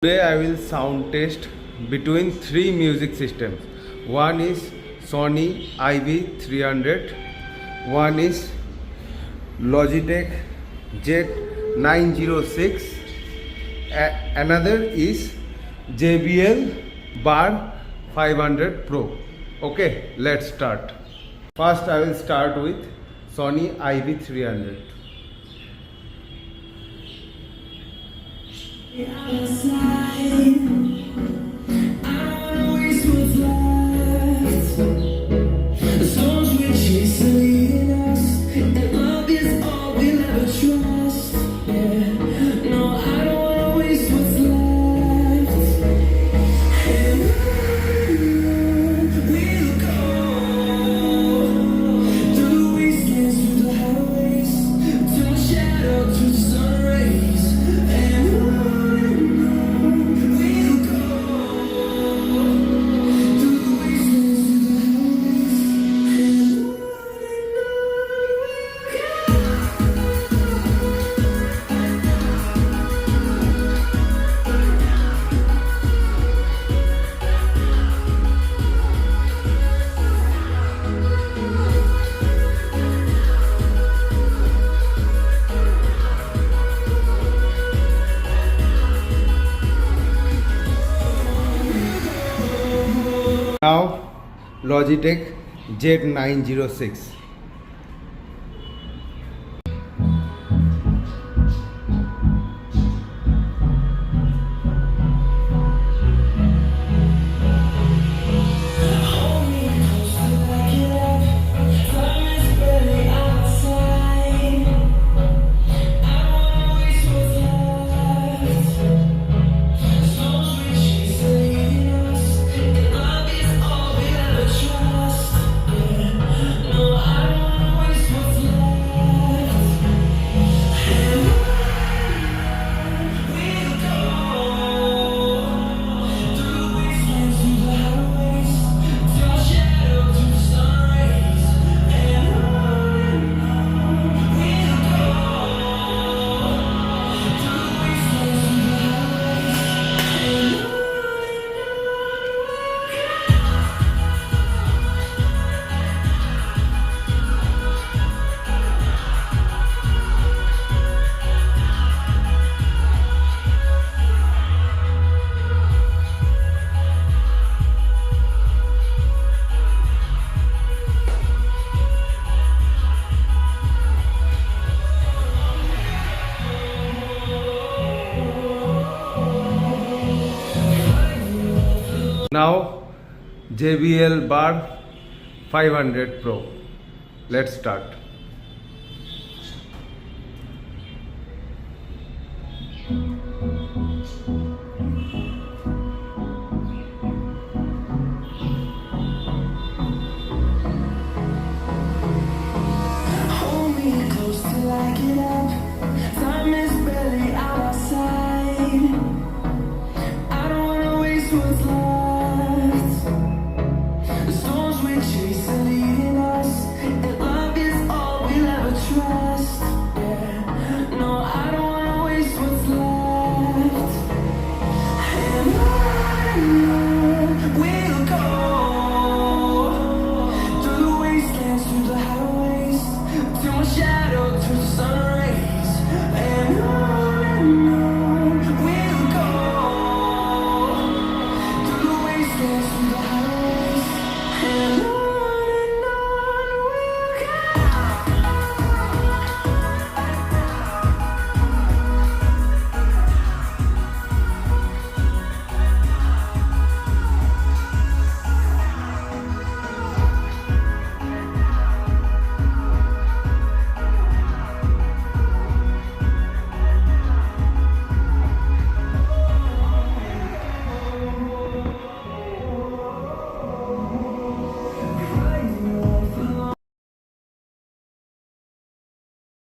Today I will sound test between three music systems. One is Sony IV300, one is Logitech Z906, another is JBL Bar 500 Pro. Okay, let's start. First I will start with Sony IV300. Now Logitech Z906. Now JBL Bar 500 Pro. Let's start. Hold me close till I get up. Time is barely on our side. I don't wanna waste what's left.